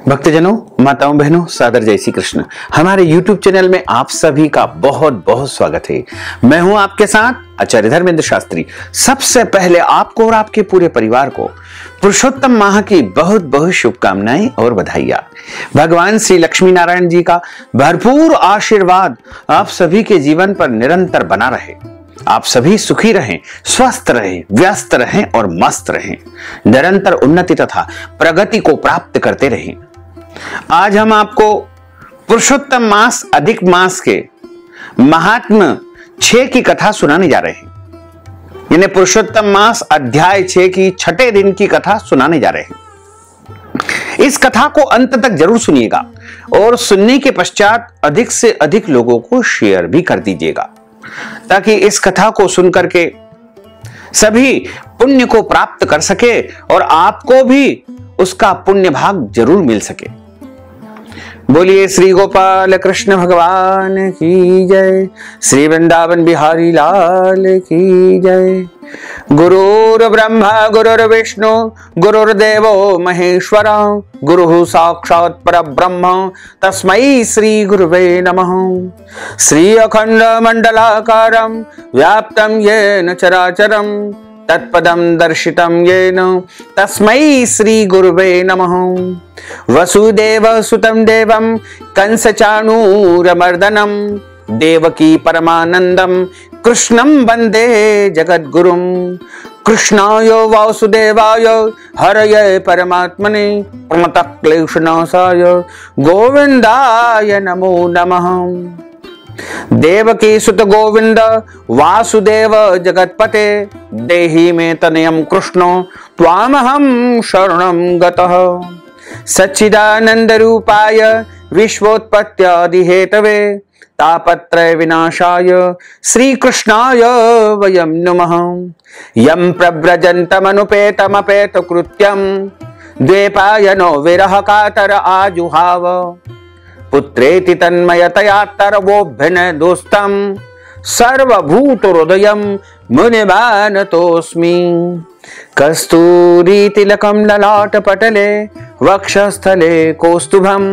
भक्तजनों, माताओं, बहनों, सादर जय श्री कृष्ण। हमारे YouTube चैनल में आप सभी का बहुत बहुत स्वागत है। मैं हूं आपके साथ आचार्य धर्मेंद्र शास्त्री। सबसे पहले आपको और आपके पूरे परिवार को पुरुषोत्तम माह की बहुत बहुत शुभकामनाएं और बधाइयां। भगवान श्री लक्ष्मी नारायण जी का भरपूर आशीर्वाद आप सभी के जीवन पर निरंतर बना रहे। आप सभी सुखी रहें, स्वस्थ रहें, व्यस्त रहें और मस्त रहें। निरंतर उन्नति तथा प्रगति को प्राप्त करते रहें। आज हम आपको पुरुषोत्तम मास अधिक मास के महात्म्य 6 की कथा सुनाने जा रहे हैं। यानी पुरुषोत्तम मास अध्याय 6 की 6ठे दिन की कथा सुनाने जा रहे हैं। इस कथा को अंत तक जरूर सुनिएगा और सुनने के पश्चात अधिक से अधिक लोगों को शेयर भी कर दीजिएगा, ताकि इस कथा को सुनकर के सभी पुण्य को प्राप्त कर सके और आपको भी उसका पुण्य भाग जरूर मिल सके। बोलिए श्री गोपाल कृष्ण भगवान की जय, श्री वृंदावन बिहारी लाल की जय। गुरुर् ब्रह्मा गुरुर्विष्णु गुरुर्देवो महेश्वर, गुरुः साक्षात् परब्रह्म तस्मै श्री गुरुवे नमः। श्री अखंड मंडलाकारं व्याप्तं येन चराचरं तत्पदं दर्शितं येन तस्मै श्री गुरुवे नमः। वसुदेव सुतं देवं कंसचाणूरमर्दनं देवकी परमानंदं कृष्णं वंदे जगद्गुरुं। कृष्णाय वासुदेवाय हरये परमात्मने प्रणतः क्लेशनाशाय गोविंदाय नमो नमः। देवकी सुत गोविंद वासुदेव जगत्पते देहि मे तनयं कृष्ण त्वामहं शरणं गतः। सच्चिदानंद रूपाय विश्वोत्पत्त्यादि हेतवे तापत्रय विनाशाय श्री कृष्णाय वयं नमः। यं प्रव्रजन्तमनुपेतमपेत कृत्यं द्वैपायनो विरह कातर आजुहाव। पुत्रेति तन्मयतया तरवोऽभ्यनदोस्तं सर्वभूत हृदयं मुनिमानतोऽस्मि। कस्तूरी तिलकं ललाटपटले वक्षस्थले कौस्तुभं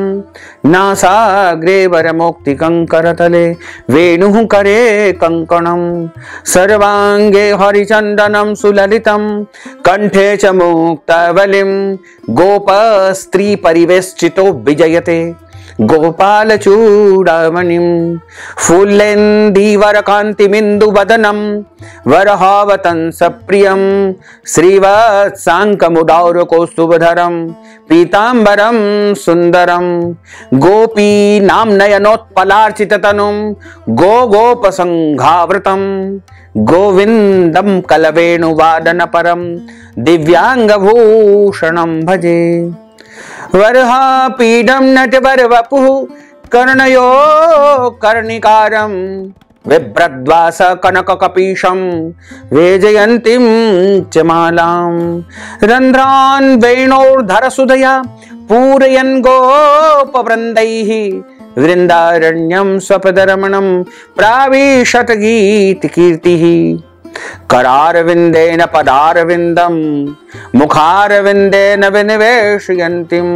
नासाग्रे वरमौक्तिकं करतले वेणुः करे कङ्कणं। सर्वाङ्गे हरिचन्दनं सुललितं कंठे च मुक्तावलिं गोपस्त्री परिवेष्टितो विजयते गोपाल चूड़ामणिं। फुल्लेन्दीवर कांतिमिन्दु वदनं वरहावतं सप्रियं श्रीवत्साङ्कमुदार कौस्तुभधरं पीताम्बरं सुंदरं। गोपीनां नयनोत्पलार्चिततनुं गोपसंघावृतं गोविन्दं कलवेणुवादनपरं दिव्यांगभूषणं भजे। वरहापीडं नटवरवपुः कर्णयो कर्णिकारं बिभ्रद्वास कनककपीशं वेजयन्तीं च मालां। रन्ध्रान् वेणोर्धरसुधया पूरयन् गोपवृन्दैः वृन्दारण्यं स्वपदरमणं प्राविशत गीतकीर्तिः। करारविन्देन पदारविन्दं मुखारविन्देन विनिवेशयन्तीं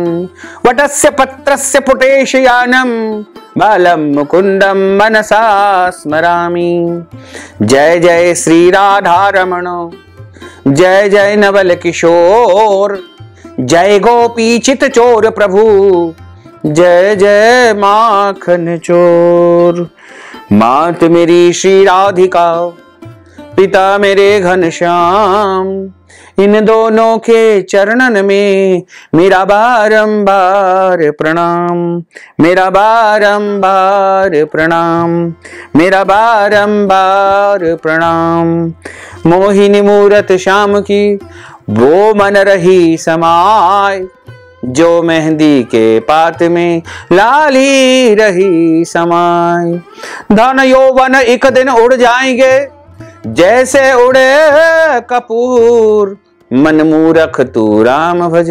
वटस्य पत्रस्य पुटेशयानं बालं मुकुन्दं मनसा स्मरामि। जय जय श्री राधारमण, जय जय नवल किशोर, जय गोपी चित चोर प्रभु, जय जय माखन चोर। मात मेरी श्री राधिका, पिता मेरे घनश्याम, इन दोनों के चरणन में मेरा बारंबार प्रणाम, मेरा बारंबार प्रणाम, मेरा बारंबार प्रणाम। मोहिनी मूरत श्याम की वो मन रही समाय, जो मेहंदी के पात में लाली रही समाय। धन यौवन एक दिन उड़ जाएंगे जैसे उड़े कपूर। मन मूरख तू राम भज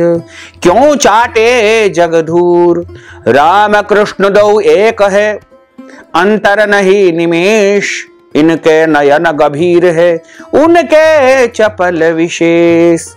क्यों चाटे जगधूर। राम कृष्ण दो एक है अंतर नहीं निमेष। इनके नयन गंभीर है उनके चपल विशेष।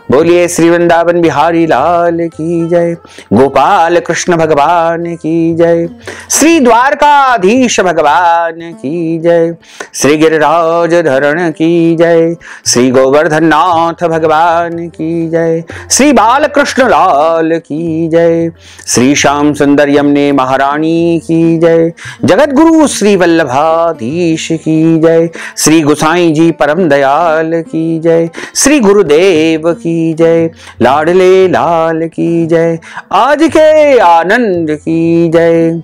बोलिए श्री वृंदावन बिहारी लाल की जय, गोपाल कृष्ण भगवान की जय, श्री द्वारकाधीश भगवान की जय, श्री गिरिराज धरण की जय, श्री गोवर्धन नाथ भगवान की जय, श्री बालकृष्ण लाल की जय, श्री श्याम सुंदर यमुने महारानी की जय, जगत गुरु श्री वल्लभाधीश की जय, श्री गोसाई जी परम दयाल की जय, श्री गुरुदेव की जय, लाडले लाल की जय, आज के आनंद की जय।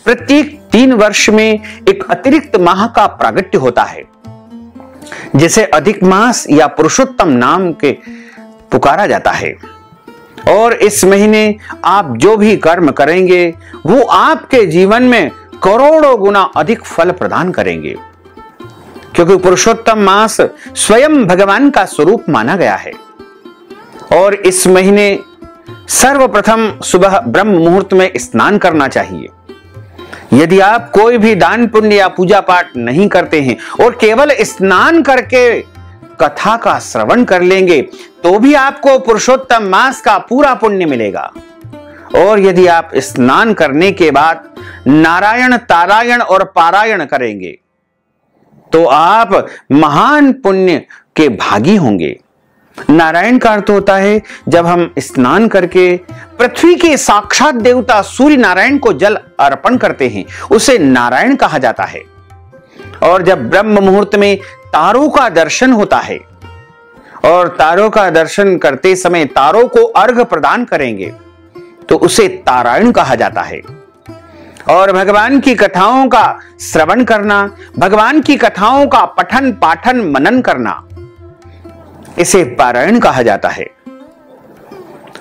प्रत्येक 3 वर्ष में एक अतिरिक्त माह का प्रागट्य होता है, जिसे अधिक मास या पुरुषोत्तम नाम के पुकारा जाता है। और इस महीने आप जो भी कर्म करेंगे वो आपके जीवन में करोड़ों गुना अधिक फल प्रदान करेंगे, क्योंकि पुरुषोत्तम मास स्वयं भगवान का स्वरूप माना गया है। और इस महीने सर्वप्रथम सुबह ब्रह्म मुहूर्त में स्नान करना चाहिए। यदि आप कोई भी दान पुण्य या पूजा पाठ नहीं करते हैं और केवल स्नान करके कथा का श्रवण कर लेंगे तो भी आपको पुरुषोत्तम मास का पूरा पुण्य मिलेगा। और यदि आप स्नान करने के बाद नारायण तारायण और पारायण करेंगे तो आप महान पुण्य के भागी होंगे। नारायण का अर्थ होता है जब हम स्नान करके पृथ्वी के साक्षात देवता सूर्य नारायण को जल अर्पण करते हैं, उसे नारायण कहा जाता है। और जब ब्रह्म मुहूर्त में तारों का दर्शन होता है और तारों का दर्शन करते समय तारों को अर्घ प्रदान करेंगे तो उसे तारायण कहा जाता है। और भगवान की कथाओं का श्रवण करना, भगवान की कथाओं का पठन पाठन मनन करना, इसे पारायण कहा जाता है।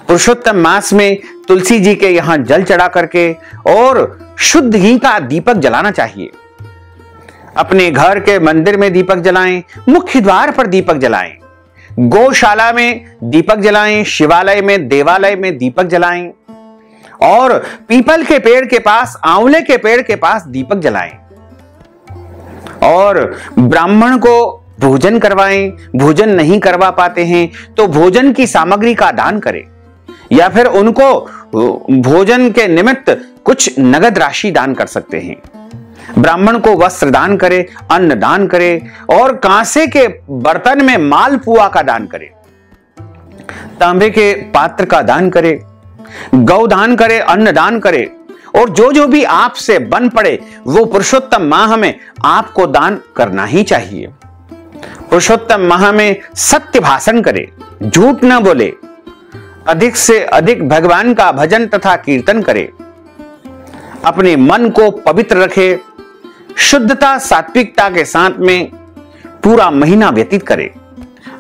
पुरुषोत्तम मास में तुलसी जी के यहां जल चढ़ा करके और शुद्ध घी का दीपक जलाना चाहिए। अपने घर के मंदिर में दीपक जलाएं, मुख्य द्वार पर दीपक जलाएं, गौशाला में दीपक जलाएं, शिवालय में देवालय में दीपक जलाएं और पीपल के पेड़ के पास, आंवले के पेड़ के पास दीपक जलाएं। और ब्राह्मण को भोजन करवाएं। भोजन नहीं करवा पाते हैं तो भोजन की सामग्री का दान करें या फिर उनको भोजन के निमित्त कुछ नगद राशि दान कर सकते हैं। ब्राह्मण को वस्त्र दान करे, अन्न दान करे और कांसे के बर्तन में मालपुआ का दान करे, तांबे के पात्र का दान करे, गौ दान करे, अन्न दान करे और जो भी आपसे बन पड़े वो पुरुषोत्तम माह में आपको दान करना ही चाहिए। पुरुषोत्तम माह में सत्य भाषण करे, झूठ न बोले, अधिक से अधिक भगवान का भजन तथा कीर्तन करे, अपने मन को पवित्र रखे, शुद्धता सात्विकता के साथ में पूरा महीना व्यतीत करे।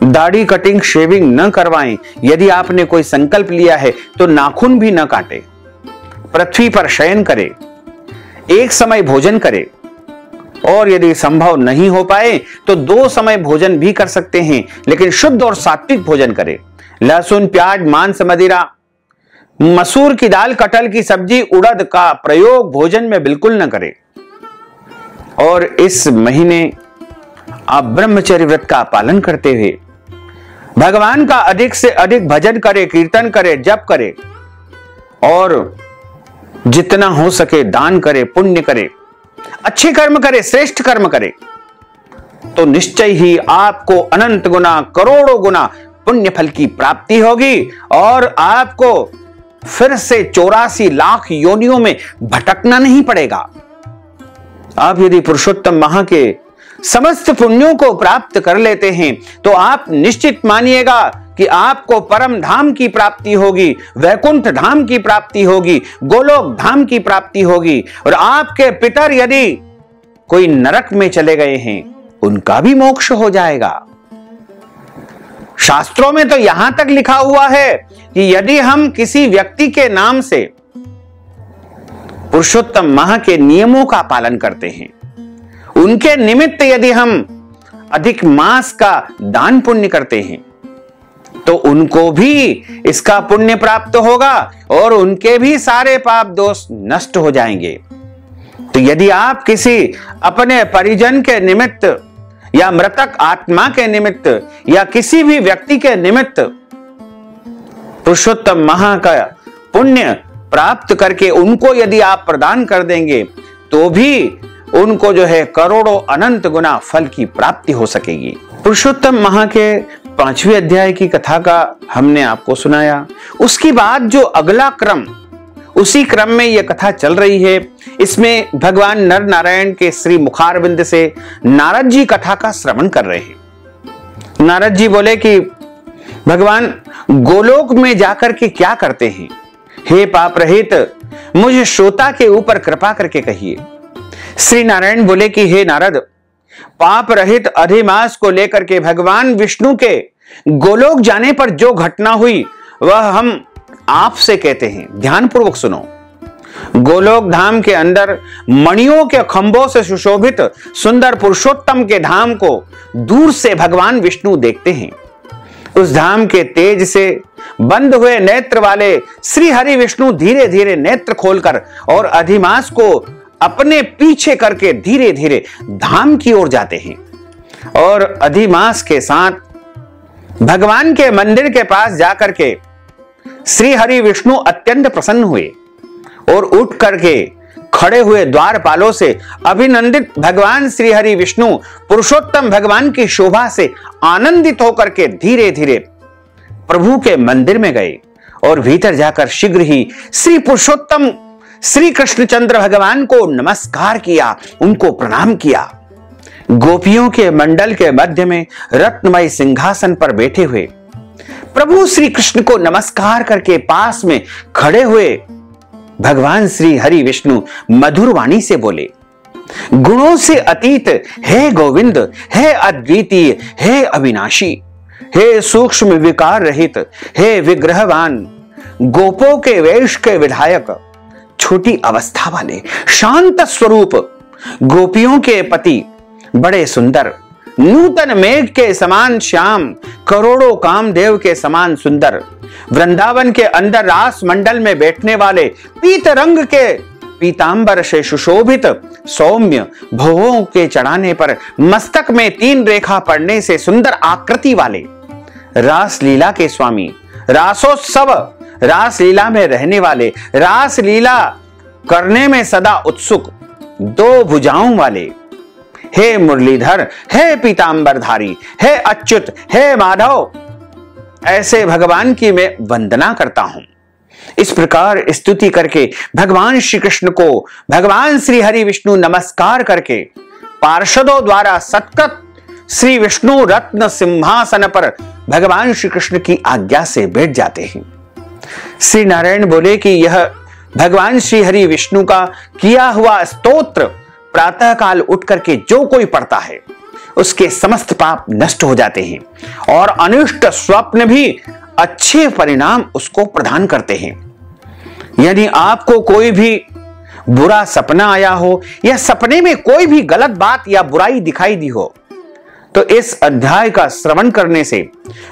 दाढ़ी कटिंग शेविंग न करवाएं। यदि आपने कोई संकल्प लिया है तो नाखून भी न काटे, पृथ्वी पर शयन करे, एक समय भोजन करे और यदि संभव नहीं हो पाए तो 2 समय भोजन भी कर सकते हैं, लेकिन शुद्ध और सात्विक भोजन करें। लहसुन प्याज मांस मदिरा, मसूर की दाल, कटहल की सब्जी, उड़द का प्रयोग भोजन में बिल्कुल न करें। और इस महीने आप ब्रह्मचर्य व्रत का पालन करते हुए भगवान का अधिक से अधिक भजन करे, कीर्तन करे, जप करे और जितना हो सके दान करे, पुण्य करे, अच्छे कर्म करे, श्रेष्ठ कर्म करे तो निश्चय ही आपको अनंत गुना, करोड़ों गुना पुण्य फल की प्राप्ति होगी और आपको फिर से 84 लाख योनियों में भटकना नहीं पड़ेगा। आप यदि पुरुषोत्तम माह के समस्त पुण्यों को प्राप्त कर लेते हैं तो आप निश्चित मानिएगा कि आपको परम धाम की प्राप्ति होगी, वैकुंठ धाम की प्राप्ति होगी, गोलोक धाम की प्राप्ति होगी। और आपके पितर यदि कोई नरक में चले गए हैं उनका भी मोक्ष हो जाएगा। शास्त्रों में तो यहां तक लिखा हुआ है कि यदि हम किसी व्यक्ति के नाम से पुरुषोत्तम माह के नियमों का पालन करते हैं, उनके निमित्त यदि हम अधिक मास का दान पुण्य करते हैं तो उनको भी इसका पुण्य प्राप्त होगा और उनके भी सारे पाप दोष नष्ट हो जाएंगे। तो यदि आप किसी अपने परिजन के निमित्त या मृतक आत्मा के निमित्त या किसी भी व्यक्ति के निमित्त पुरुषोत्तम महा का पुण्य प्राप्त करके उनको यदि आप प्रदान कर देंगे तो भी उनको जो है करोड़ों अनंत गुना फल की प्राप्ति हो सकेगी। पुरुषोत्तम महा के 5वें अध्याय की कथा का हमने आपको सुनाया। उसके बाद जो अगला क्रम, उसी क्रम में यह कथा चल रही है। इसमें भगवान नर नारायण के श्री मुखारविंद से नारद जी कथा का श्रवण कर रहे हैं। नारद जी बोले कि भगवान गोलोक में जाकर के क्या करते हैं? हे पाप रहित, मुझे श्रोता के ऊपर कृपा करके कहिए। श्री नारायण बोले कि हे नारद, पाप रहित अधिमास को लेकर के भगवान विष्णु के गोलोक जाने पर जो घटना हुई वह हम आपसे कहते हैं। ध्यानपूर्वक सुनो। गोलोक धाम के अंदर मणियों के खंभों से सुशोभित सुंदर पुरुषोत्तम के धाम को दूर से भगवान विष्णु देखते हैं। उस धाम के तेज से बंद हुए नेत्र वाले श्री हरि विष्णु धीरे धीरे नेत्र खोलकर और अधिमास को अपने पीछे करके धीरे धीरे धाम की ओर जाते हैं। और अधिमास के साथ भगवान के मंदिर के पास जाकर के श्री हरि विष्णु अत्यंत प्रसन्न हुए और उठ करके खड़े हुए द्वारपालों से अभिनंदित भगवान श्री हरि विष्णु पुरुषोत्तम भगवान की शोभा से आनंदित होकर के धीरे धीरे प्रभु के मंदिर में गए और भीतर जाकर शीघ्र ही श्री पुरुषोत्तम श्री कृष्णचंद्र भगवान को नमस्कार किया, उनको प्रणाम किया। गोपियों के मंडल के मध्य में रत्नमय सिंहासन पर बैठे हुए प्रभु श्री कृष्ण को नमस्कार करके पास में खड़े हुए भगवान श्री हरि विष्णु मधुर वाणी से बोले, गुणों से अतीत हे गोविंद, हे अद्वितीय, हे अविनाशी, हे सूक्ष्म विकार रहित, हे विग्रहवान, गोपों के वेश के विधायक, छोटी अवस्था वाले, शांत स्वरूप, गोपियों के पति, बड़े सुंदर, नूतन मेघ के समान श्याम, करोड़ों कामदेव के समान सुंदर, वृंदावन के अंदर रास मंडल में बैठने वाले पीत रंग के पीतांबर से सुशोभित, सौम्य, भवों के चढ़ाने पर मस्तक में 3 रेखा पड़ने से सुंदर आकृति वाले, रास लीला के स्वामी, रासोत्सव, रास लीला में रहने वाले, रास लीला करने में सदा उत्सुक, 2 भुजाओं वाले, हे मुरलीधर, हे पीतांबरधारी, हे अच्युत, हे माधव, ऐसे भगवान की मैं वंदना करता हूं। इस प्रकार स्तुति करके भगवान श्री कृष्ण को भगवान श्री हरि विष्णु नमस्कार करके पार्षदों द्वारा सत्कृत श्री विष्णु रत्न सिंहासन पर भगवान श्री कृष्ण की आज्ञा से बैठ जाते हैं। श्री नारायण बोले कि यह भगवान श्री हरि विष्णु का किया हुआ स्तोत्र प्रातः काल उठ करके जो कोई पढ़ता है उसके समस्त पाप नष्ट हो जाते हैं और अनिष्ट स्वप्न भी अच्छे परिणाम उसको प्रदान करते हैं। यदि आपको कोई भी बुरा सपना आया हो या सपने में कोई भी गलत बात या बुराई दिखाई दी हो तो इस अध्याय का श्रवण करने से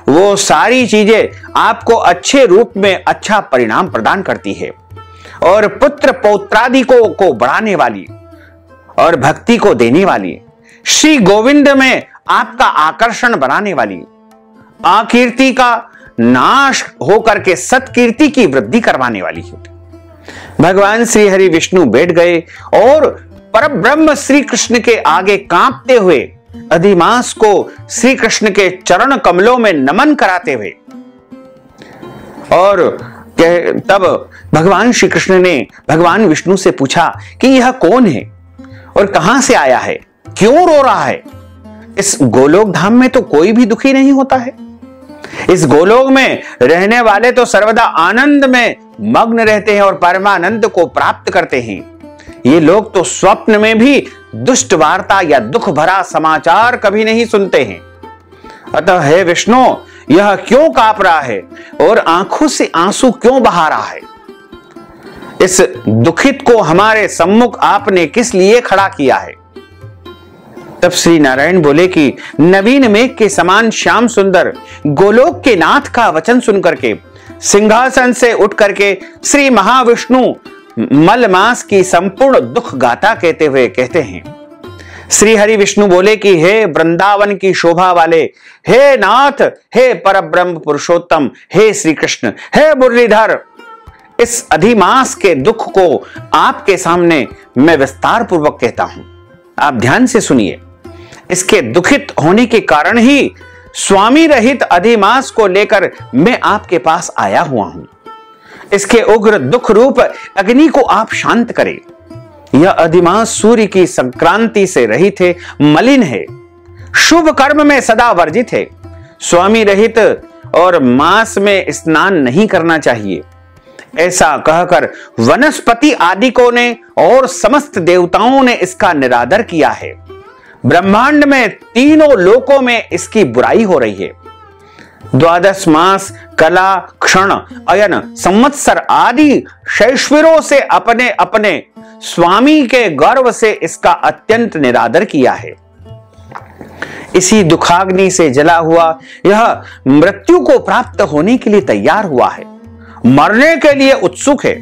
वो सारी चीजें आपको अच्छे रूप में अच्छा परिणाम प्रदान करती है और पुत्र पौत्रादि को बढ़ाने वाली और भक्ति को देने वाली, श्री गोविंद में आपका आकर्षण बनाने वाली, अकीर्ति का नाश होकर के सत्कीर्ति की वृद्धि करवाने वाली है। भगवान श्री हरि विष्णु बैठ गए और परब्रह्म श्री कृष्ण के आगे कांपते हुए अधिमास को श्री कृष्ण के चरण कमलों में नमन कराते हुए, और तब भगवान श्री कृष्ण ने भगवान विष्णु से पूछा कि यह कौन है और कहां से आया है, क्यों रो रहा है? इस गोलोक धाम में तो कोई भी दुखी नहीं होता है। इस गोलोक में रहने वाले तो सर्वदा आनंद में मग्न रहते हैं और परमानंद को प्राप्त करते हैं। ये लोग तो स्वप्न में भी दुष्ट वार्ता या दुख भरा समाचार कभी नहीं सुनते हैं। अतः हे विष्णु, यह क्यों कांप रहा है और आंखों से आंसू क्यों बहा रहा है? इस दुखित को हमारे सम्मुख आपने किस लिए खड़ा किया है? तब श्री नारायण बोले कि नवीन मेघ के समान श्याम सुंदर गोलोक के नाथ का वचन सुनकर के सिंहासन से उठ करके श्री महाविष्णु मलमास की संपूर्ण दुख गाथा कहते हुए कहते हैं, श्री हरि विष्णु बोले कि हे वृंदावन की शोभा वाले, हे नाथ, हे परब्रह्म पुरुषोत्तम, हे श्री कृष्ण, हे मुरलीधर, इस अधिमास के दुख को आपके सामने मैं विस्तार पूर्वक कहता हूं। आप ध्यान से सुनिए। इसके दुखित होने के कारण ही स्वामी रहित अधिमास को लेकर मैं आपके पास आया हुआ हूं। इसके उग्र दुख रूप अग्नि को आप शांत करें। यह अधिमास सूर्य की संक्रांति से रहित है, मलिन है, शुभ कर्म में सदा वर्जित है। स्वामी रहित और मास में स्नान नहीं करना चाहिए। ऐसा कहकर वनस्पति आदिकों ने और समस्त देवताओं ने इसका निरादर किया है। ब्रह्मांड में तीनों लोकों में इसकी बुराई हो रही है। 12 मास, कला, क्षण, अयन, संवत्सर आदि शैश्वरों से अपने अपने स्वामी के गर्व से इसका अत्यंत निरादर किया है। इसी दुखाग्नि से जला हुआ यह मृत्यु को प्राप्त होने के लिए तैयार हुआ है, मरने के लिए उत्सुक है।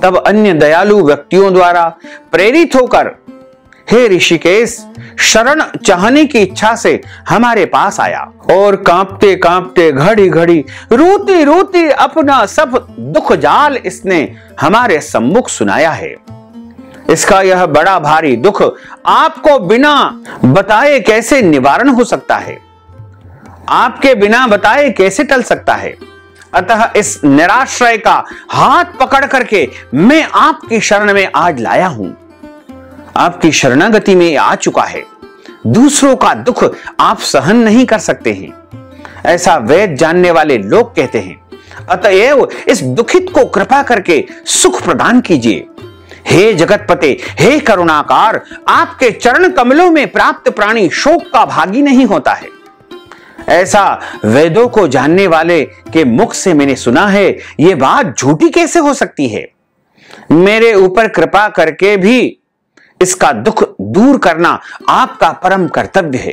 तब अन्य दयालु व्यक्तियों द्वारा प्रेरित होकर हे ऋषिकेश शरण चाहने की इच्छा से हमारे पास आया और कांपते कांपते घड़ी घड़ी रोती रोती अपना सब दुख जाल इसने हमारे सम्मुख सुनाया है। इसका यह बड़ा भारी दुख आपको बिना बताए कैसे निवारण हो सकता है, आपके बिना बताए कैसे टल सकता है। अतः इस निराश्रय का हाथ पकड़ करके मैं आपकी शरण में आज लाया हूं। आपकी शरणागति में आ चुका है। दूसरों का दुख आप सहन नहीं कर सकते हैं, ऐसा वेद जानने वाले लोग कहते हैं। अतएव इस दुखित को कृपा करके सुख प्रदान कीजिए। हे जगतपते, हे करुणाकार, आपके चरण कमलों में प्राप्त प्राणी शोक का भागी नहीं होता है। ऐसा वेदों को जानने वाले के मुख से मैंने सुना है। यह बात झूठी कैसे हो सकती है? मेरे ऊपर कृपा करके भी इसका दुख दूर करना आपका परम कर्तव्य है,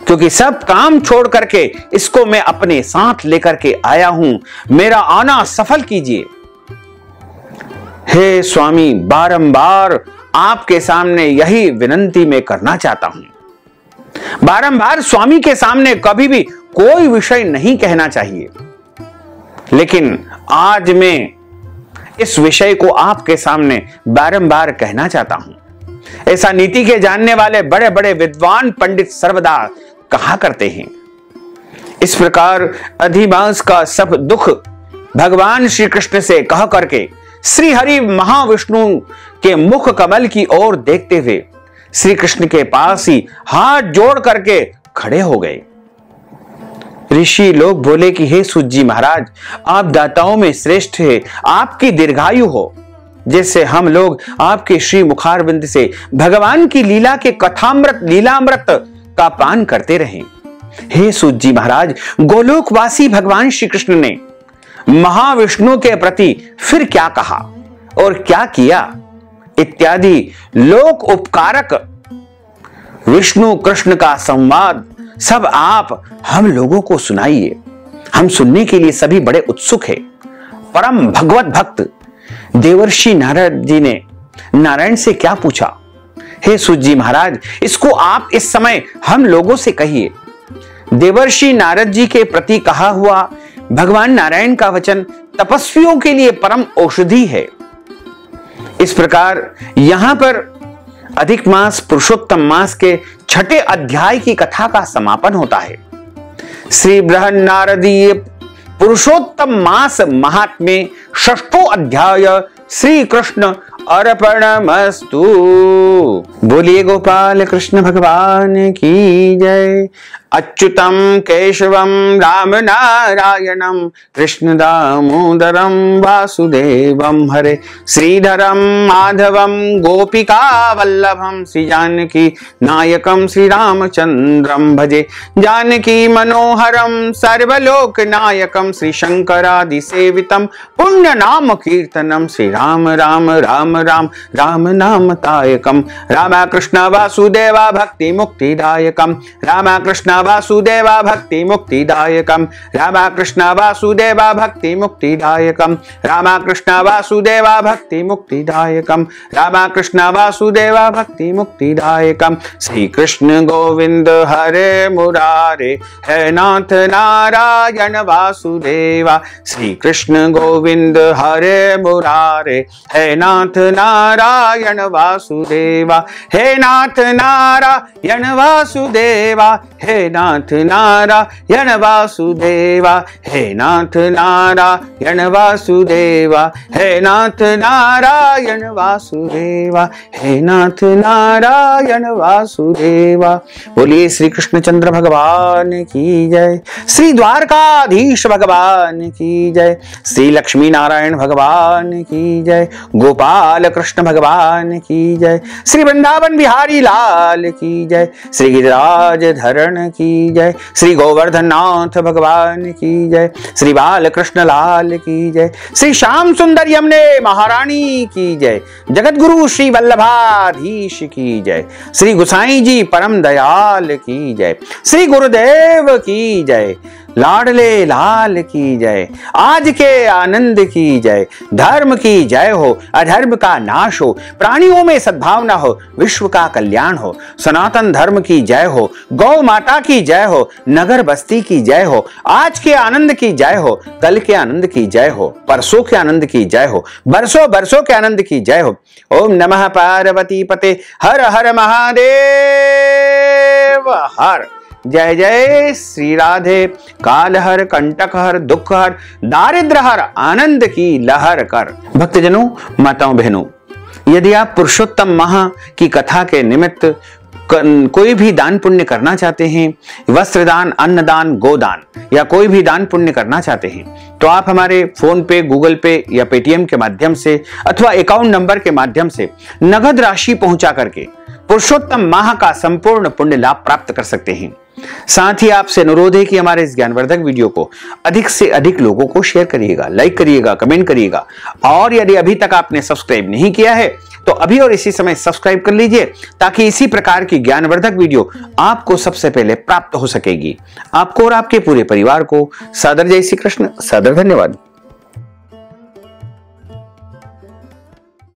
क्योंकि सब काम छोड़ करके इसको मैं अपने साथ लेकर के आया हूं। मेरा आना सफल कीजिए। हे स्वामी, बारंबार आपके सामने यही विनंती मैं करना चाहता हूं। बारंबार स्वामी के सामने कभी भी कोई विषय नहीं कहना चाहिए, लेकिन आज मैं इस विषय को आपके सामने बारंबार कहना चाहता हूं। ऐसा नीति के जानने वाले बड़े बड़े विद्वान पंडित सर्वदा कहा करते हैं। इस प्रकार अधिमास का सब दुख भगवान श्री कृष्ण से कह करके श्री हरि महाविष्णु के मुख कमल की ओर देखते हुए श्री कृष्ण के पास ही हाथ जोड़ करके खड़े हो गए। ऋषि लोग बोले कि हे सूत जी महाराज, आप दाताओं में श्रेष्ठ है, आपकी दीर्घायु हो। जैसे हम लोग आपके श्री मुखारविंद से भगवान की लीला के कथामृत लीलामृत का पान करते रहे। हे सूत जी महाराज, गोलोकवासी भगवान श्री कृष्ण ने महाविष्णु के प्रति फिर क्या कहा और क्या किया इत्यादि लोक उपकारक विष्णु कृष्ण का संवाद सब आप हम लोगों को सुनाइए। हम सुनने के लिए सभी बड़े उत्सुक हैं। परम भगवत भक्त देवर्षि नारद जी ने नारायण से क्या पूछा? हे सूत जी महाराज, इसको आप इस समय हम लोगों से कहिए। देवर्षि नारद जी के प्रति कहा हुआ भगवान नारायण का वचन तपस्वियों के लिए परम औषधि है। इस प्रकार यहां पर अधिक मास पुरुषोत्तम मास के 6ठे अध्याय की कथा का समापन होता है। श्री बृहन नारदीय पुरुषोत्तम मास महात्म्य 6ठो अध्याय श्री कृष्ण अर्पणमस्तु। बोलिए गोपाल कृष्ण भगवान की जय। अच्युतम केशवम राम नारायणम कृष्ण दामोदरम वासुदेवम हरे श्रीधरम माधवम गोपिका वल्लभम श्री जानकी नायकम श्री रामचंद्रम भजे। जानकी मनोहरम सर्वलोक नायकम श्री शंकरादि सेवितम पुण्य नाम कीर्तनम श्री राम राम राम राम राम नाम तायकम। राम कृष्ण वासुदेवा भक्ति मुक्तिदायकम। राम कृष्ण वासुदेव भक्ति मुक्तिदायकम, रामकृष्ण वासुदेव भक्ति मुक्तिदायकम, रामकृष्ण वासुदेव भक्ति मुक्तिदायकम, रामकृष्ण वासुदेव भक्ति मुक्तिदायकम। श्री कृष्ण गोविंद हरे मुरारे, हे नाथ नारायण वासुदेवा। श्री कृष्ण गोविंद हरे मुरारे, हे नाथ नारायण वासुदेवा, हे नाथ नारायण वासुदेवा, हे नाथ नारायण वासुदेवा, हे नाथ नारायण वासुदेवा, हे नाथ नारायण वासुदेवा, हे नाथ नारायण वासुदेवा। बोलिए श्री कृष्णचंद्र भगवान की जय, श्री द्वारकाधीश भगवान की जय, श्री लक्ष्मी नारायण भगवान की जय, गोपाल कृष्ण भगवान की जय, श्री वृंदावन बिहारी लाल की जय, श्री गिरिराज धरण की जय, श्री गोवर्धन नाथ भगवान की जय, श्री बाल कृष्ण लाल की जय, श्री श्याम सुंदर यमुने महारानी की जय, जगत गुरु श्री वल्लभाधीश की जय, श्री गुसाई जी परम दयाल की जय, श्री गुरुदेव की जय, लाडले लाल की जय, आज के आनंद की जय, धर्म की जय हो, अधर्म का नाश हो, प्राणियों में सद्भावना हो, विश्व का कल्याण हो, सनातन धर्म की जय हो, गौ माता की जय हो, नगर बस्ती की जय हो, आज के आनंद की जय हो, कल के आनंद की जय हो, परसों के आनंद की जय हो, बरसों बरसों के आनंद की जय हो। ओम नमः पार्वती पते, हर हर महादेव हर। जय जय श्री राधे, काल हर, कंटक हर, दुख हर, दारिद्र हर, आनंद की लहर कर। भक्तजनों, माताओं बहनों, यदि आप पुरुषोत्तम माह की कथा के निमित्त कोई भी दान पुण्य करना चाहते हैं, वस्त्र दान, अन्न दान, गोदान या कोई भी दान पुण्य करना चाहते हैं, तो आप हमारे फोन पे, गूगल पे या पेटीएम के माध्यम से अथवा अकाउंट नंबर के माध्यम से नगद राशि पहुंचा करके पुरुषोत्तम माह का संपूर्ण पुण्य लाभ प्राप्त कर सकते हैं। साथ ही आपसे अनुरोध है कि हमारे इस ज्ञानवर्धक वीडियो को अधिक से अधिक लोगों को शेयर करिएगा, लाइक करिएगा, कमेंट करिएगा, और यदि अभी तक आपने सब्सक्राइब नहीं किया है तो अभी और इसी समय सब्सक्राइब कर लीजिए, ताकि इसी प्रकार की ज्ञानवर्धक वीडियो आपको सबसे पहले प्राप्त हो सकेगी। आपको और आपके पूरे परिवार को सादर जय श्री कृष्ण, सादर धन्यवाद।